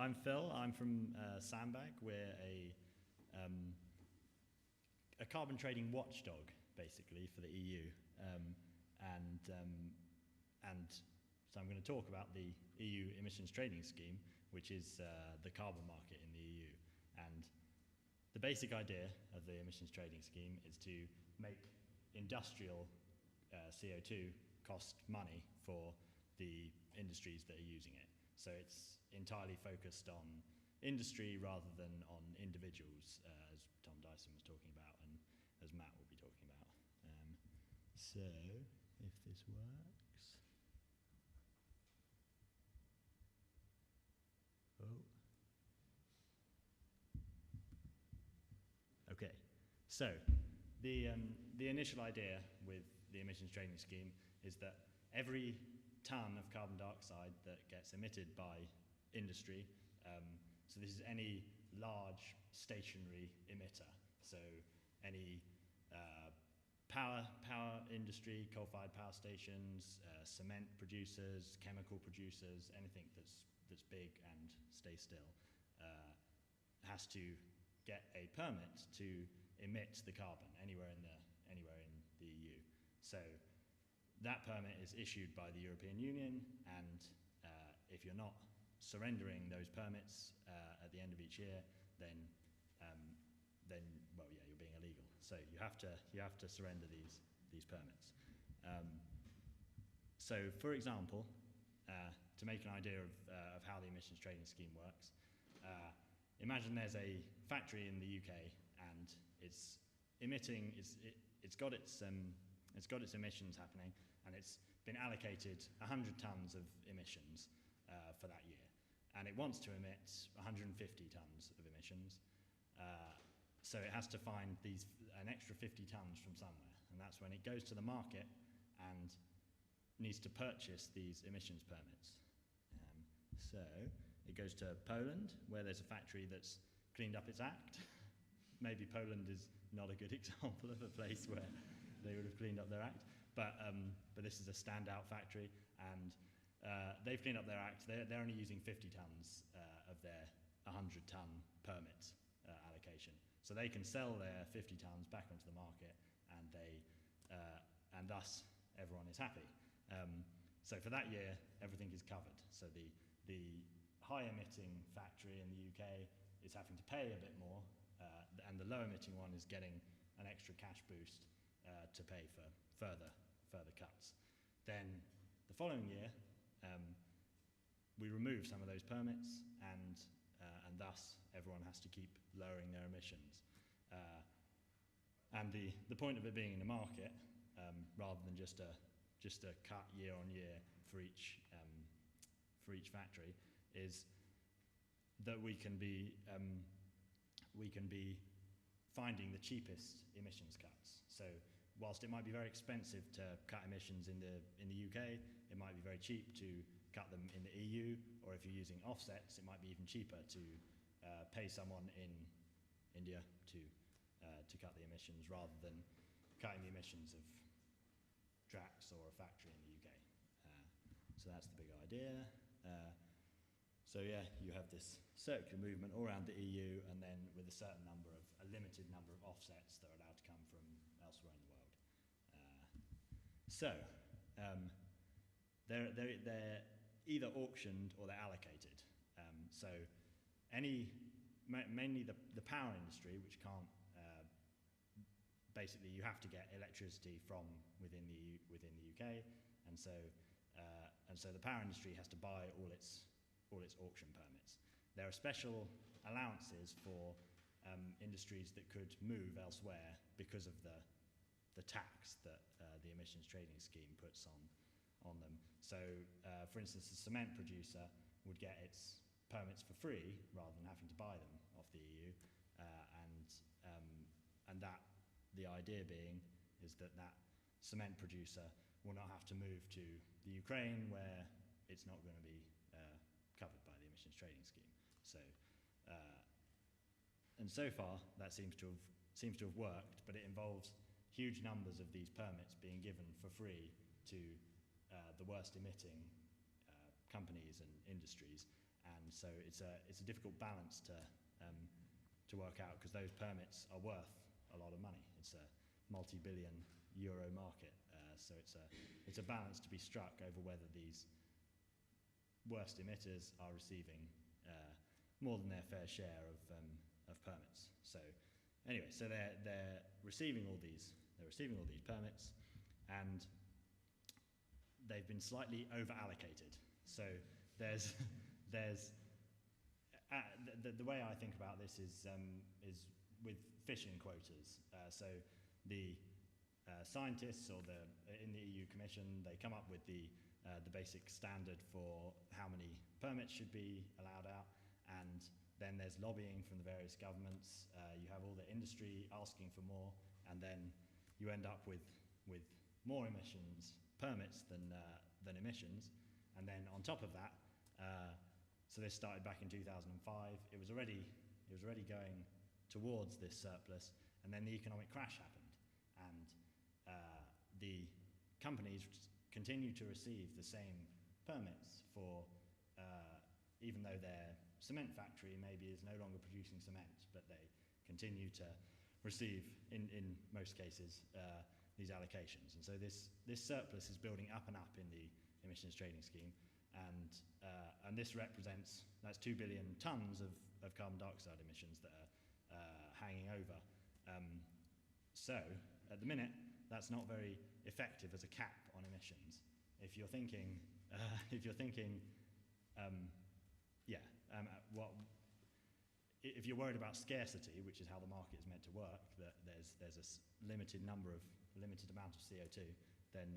I'm Phil. I'm from Sandbag. We're a carbon trading watchdog, basically, for the EU. And so I'm going to talk about the EU emissions trading scheme, which is the carbon market in the EU. And the basic idea of the emissions trading scheme is to make industrial CO2 cost money for the industries that are using it. So it's entirely focused on industry rather than on individuals, as Tom Dyson was talking about and as Matt will be talking about. So, if this works. Oh. Okay, so the initial idea with the emissions trading scheme is that every ton of carbon dioxide that gets emitted by industry, so this is any large stationary emitter, so any power industry, coal-fired power stations, cement producers, chemical producers, anything that's big and stays still, has to get a permit to emit the carbon anywhere in the EU. So that permit is issued by the European Union, and if you're not surrendering those permits at the end of each year, then well, yeah, you're being illegal. So you have to surrender these permits. So, for example, to make an idea of how the emissions trading scheme works, imagine there's a factory in the UK and it's emitting. It's got its emissions happening, and it's been allocated 100 tons of emissions for that year, and it wants to emit 150 tons of emissions. So it has to find an extra 50 tons from somewhere, and that's when it goes to the market and needs to purchase these emissions permits. So it goes to Poland, where there's a factory that's cleaned up its act. Maybe Poland is not a good example of a place where they would have cleaned up their act, but this is a standout factory, and they've cleaned up their act. They're only using 50 tons of their 100-ton permit allocation. So they can sell their 50 tons back onto the market, and thus everyone is happy. So for that year, everything is covered. So the high-emitting factory in the UK is having to pay a bit more, and the low-emitting one is getting an extra cash boost to pay for further cuts. Then the following year, we remove some of those permits, and thus everyone has to keep lowering their emissions. And the point of it being in the market, rather than just a cut year on year for each factory, is that we can be finding the cheapest emissions cuts. So whilst it might be very expensive to cut emissions in the UK, it might be very cheap to cut them in the EU, or if you're using offsets, it might be even cheaper to pay someone in India to cut the emissions rather than cutting the emissions of Drax or a factory in the UK. So that's the big idea. So yeah, you have this circular movement all around the EU, and then with a limited number of offsets that are allowed to come from elsewhere in the world. They're either auctioned or they're allocated. So mainly the power industry, which can't, basically you have to get electricity from within the UK, and so the power industry has to buy all its auction permits. There are special allowances for industries that could move elsewhere because of the tax that the emissions trading scheme puts on them. So, for instance, a cement producer would get its permits for free rather than having to buy them off the EU, and that the idea being is that cement producer will not have to move to the Ukraine, where it's not going to be covered by the emissions trading scheme. So, and so far that seems to have worked, but it involves huge numbers of these permits being given for free to the worst emitting companies and industries, and so it's a difficult balance to work out, because those permits are worth a lot of money. It's a multi-billion euro market, so it's a balance to be struck over whether these worst emitters are receiving more than their fair share of permits. So anyway, so they're receiving all these permits, and they've been slightly over allocated. So there's the way I think about this is with fishing quotas. So the scientists in the EU Commission, they come up with the basic standard for how many permits should be allowed out, and then there's lobbying from the various governments. You have all the industry asking for more, and then you end up with more emissions permits than emissions, and then on top of that. So this started back in 2005. It was already going towards this surplus, and then the economic crash happened, and the companies continued to receive the same permits for, even though their cement factory maybe is no longer producing cement, but they continue to receive, in most cases, these allocations. And so this surplus is building up and up in the emissions trading scheme. And this represents, that's 2 billion tonnes of carbon dioxide emissions that are hanging over. So at the minute, that's not very effective as a cap on emissions. If you're thinking, if you're worried about scarcity, which is how the market is meant to work, that there's a limited amount of CO2, then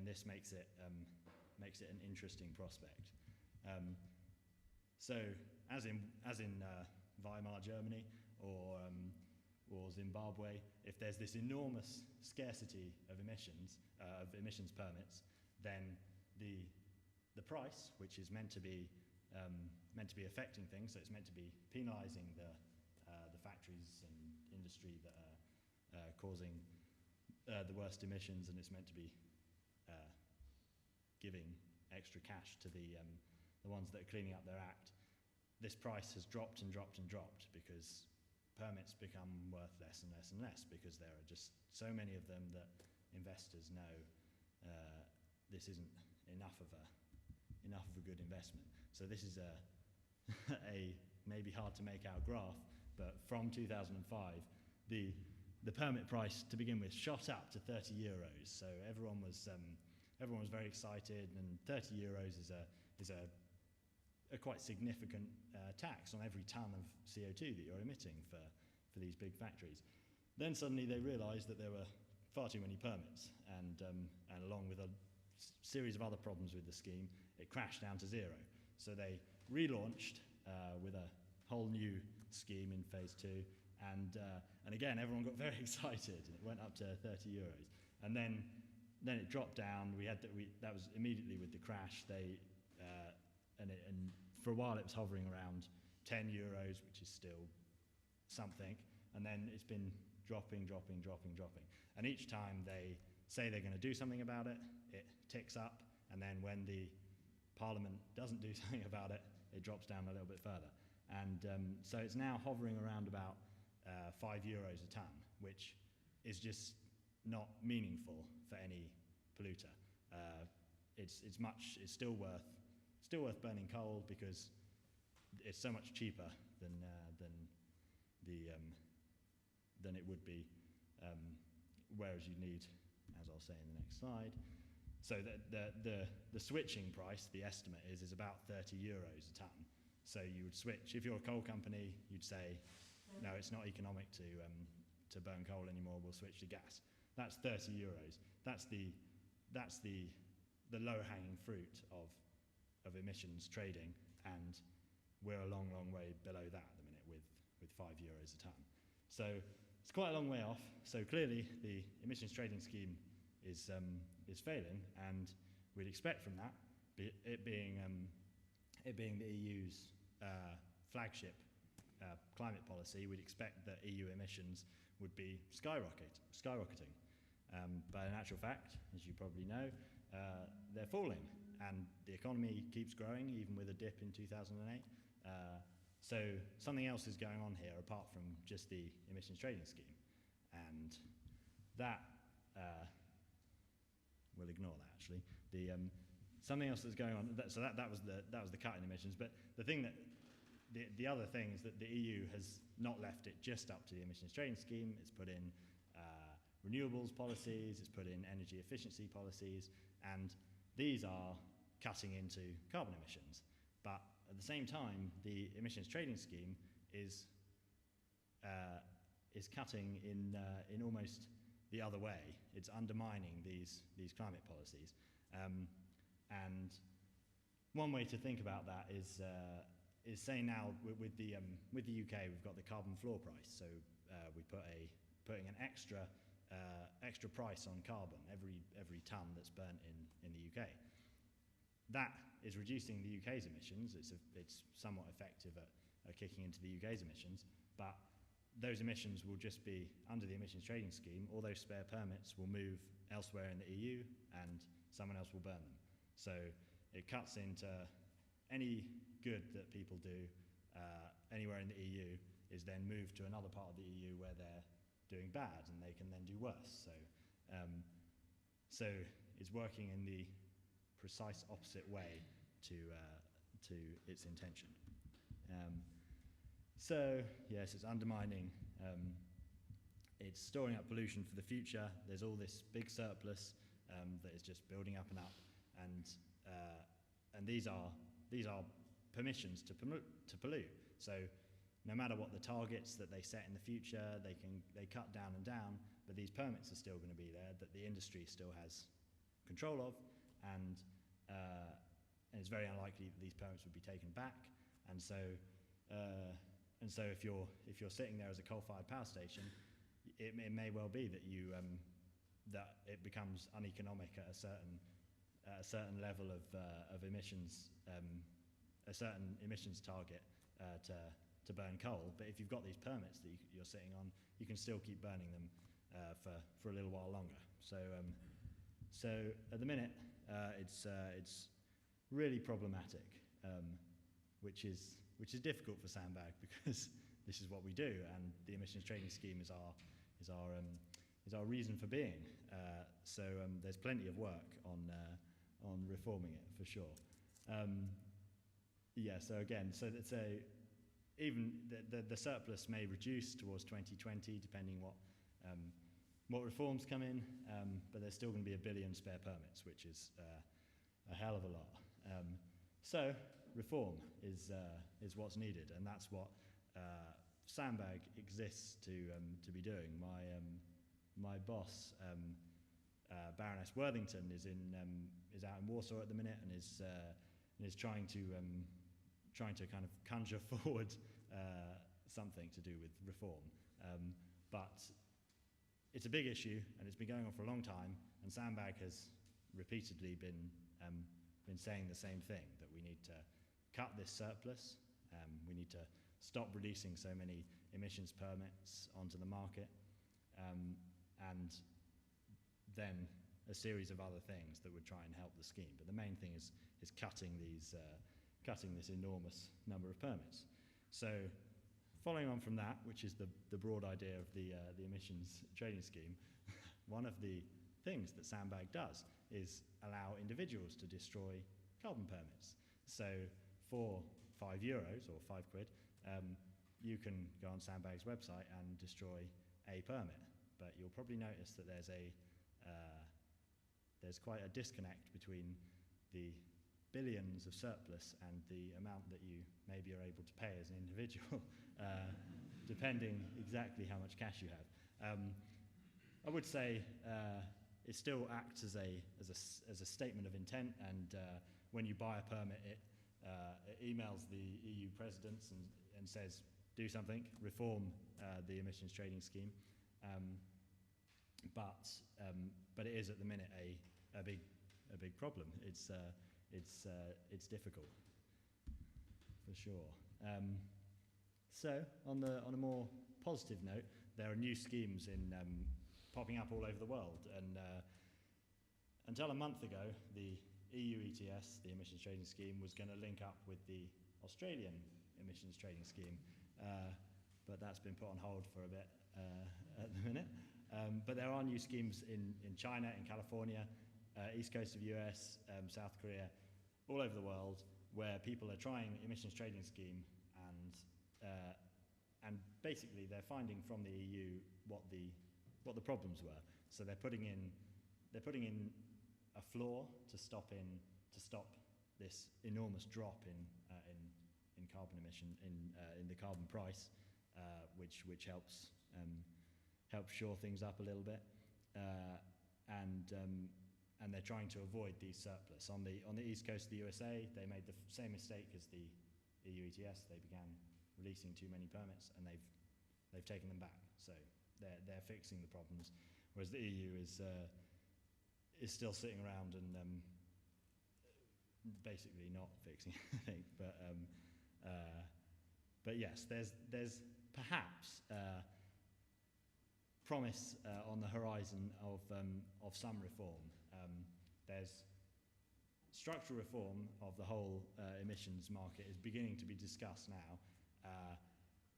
this makes it an interesting prospect. So as in Weimar Germany or Zimbabwe, if there's this enormous scarcity of emissions permits, then the price, which is meant to be affecting things, so it's meant to be penalising the factories and industry that are causing the worst emissions, and it's meant to be giving extra cash to the ones that are cleaning up their act. This price has dropped and dropped and dropped because permits become worth less and less and less, because there are just so many of them that investors know this isn't enough of a good investment. So this is a maybe hard to make out graph, but from 2005, the permit price to begin with shot up to 30 euros. So everyone was very excited, and 30 euros is a quite significant tax on every tonne of CO2 that you're emitting for these big factories. Then suddenly they realised that there were far too many permits, and along with a series of other problems with the scheme, it crashed down to zero. So they relaunched with a whole new scheme in phase 2, and again everyone got very excited, and it went up to 30 euros, and then it dropped down. That was immediately with the crash. And for a while it was hovering around 10 euros, which is still something, and then it's been dropping. And each time they say they're going to do something about it, it ticks up, and then when the Parliament doesn't do something about it, it drops down a little bit further. And so it's now hovering around about 5 euros a tonne, which is just not meaningful for any polluter. It's still worth burning coal, because it's so much cheaper than it would be, whereas you need, as I'll say in the next slide. So the switching price, the estimate is about 30 euros a tonne. So you would switch, if you're a coal company, you'd say, no, it's not economic to burn coal anymore, we'll switch to gas. That's 30 euros. That's the low-hanging fruit of emissions trading, and we're a long way below that at the minute with 5 euros a tonne. So it's quite a long way off. So clearly the emissions trading scheme is failing, and we'd expect from that, it being the EU's flagship climate policy, we'd expect that EU emissions would be skyrocketing. But in actual fact, as you probably know, they're falling, and the economy keeps growing even with a dip in 2008. So something else is going on here apart from just the emissions trading scheme, and that we'll ignore that actually. Something else that's going on. That was the cut in emissions. But the thing that the other thing is that the EU has not left it just up to the emissions trading scheme. It's put in renewables policies. It's put in energy efficiency policies, and these are cutting into carbon emissions. But at the same time, the emissions trading scheme is cutting in almost the other way. It's undermining these climate policies, and one way to think about that is saying now with the UK we've got the carbon floor price. So we putting an extra price on carbon every tonne that's burnt in the UK. That is reducing the UK's emissions. It's somewhat effective at kicking into the UK's emissions, but those emissions will just be under the emissions trading scheme. All those spare permits will move elsewhere in the EU, and someone else will burn them. So it cuts into any good that people do anywhere in the EU is then moved to another part of the EU where they're doing bad, and they can then do worse. So it's working in the precise opposite way to its intention. So yes, it's undermining. It's storing up pollution for the future. There's all this big surplus that is just building up and up, and these are permissions to pollute. So no matter what the targets that they set in the future, they cut down and down, but these permits are still going to be there that the industry still has control of, and it's very unlikely that these permits would be taken back. And so if you're sitting there as a coal-fired power station, it may well be that that it becomes uneconomic at a certain level of emissions, a certain emissions target to burn coal. But if you've got these permits that you're sitting on, you can still keep burning them for a little while longer. So at the minute, it's really problematic, which is difficult for Sandbag because this is what we do, and the emissions trading scheme is our reason for being. So there's plenty of work on reforming it for sure. So even the surplus may reduce towards 2020, depending what reforms come in, but there's still going to be 1 billion spare permits, which is a hell of a lot. So reform is what's needed, and that's what Sandbag exists to be doing. My boss, Baroness Worthington, is out in Warsaw at the minute, and is trying to kind of conjure forward something to do with reform, but it's a big issue, and it's been going on for a long time. And Sandbag has repeatedly been saying the same thing, that we need to cut this surplus. We need to stop releasing so many emissions permits onto the market, and then a series of other things that would try and help the scheme. But the main thing is cutting this enormous number of permits. So following on from that, which is the broad idea of the emissions trading scheme, one of the things that Sandbag does is allow individuals to destroy carbon permits. So for €5 or £5, you can go on Sandbag's website and destroy a permit. But you'll probably notice that there's quite a disconnect between the billions of surplus and the amount that you maybe are able to pay as an individual, depending exactly how much cash you have. I would say it still acts as a statement of intent, and when you buy a permit, it emails the EU presidents and says, do something, reform the emissions trading scheme. But it is at the minute a big problem. It's difficult, for sure. So on a more positive note, there are new schemes popping up all over the world, and until a month ago, the EU ETS, the emissions trading scheme, was going to link up with the Australian emissions trading scheme, but that's been put on hold for a bit at the minute. But there are new schemes in China, in California, east coast of US, South Korea, all over the world, where people are trying emissions trading scheme, and basically they're finding from the EU what the problems were. So they're putting in a floor to stop this enormous drop in carbon emission in the carbon price, which helps shore things up a little bit, and they're trying to avoid these surplus. On the east coast of the USA, they made the same mistake as the EU ETS. They began releasing too many permits, and they've taken them back. So they're fixing the problems, whereas the EU is still sitting around and basically not fixing anything. But yes, there's perhaps promise on the horizon of some reform. There's structural reform of the whole emissions market is beginning to be discussed now,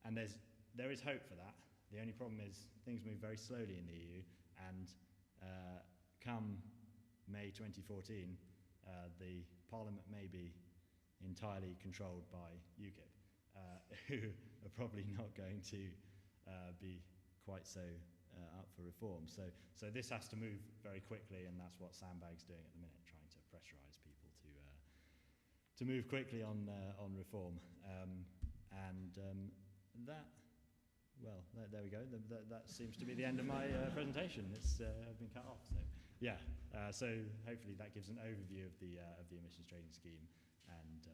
and there is hope for that. The only problem is things move very slowly in the EU, and come May 2014, the Parliament may be entirely controlled by UKIP, who are probably not going to be quite so up for reform. So this has to move very quickly, and that's what Sandbag's doing at the minute, trying to pressurise people to move quickly on reform. There we go. That seems to be the end of my presentation. It's been cut off. So yeah. So hopefully that gives an overview of the emissions trading scheme, and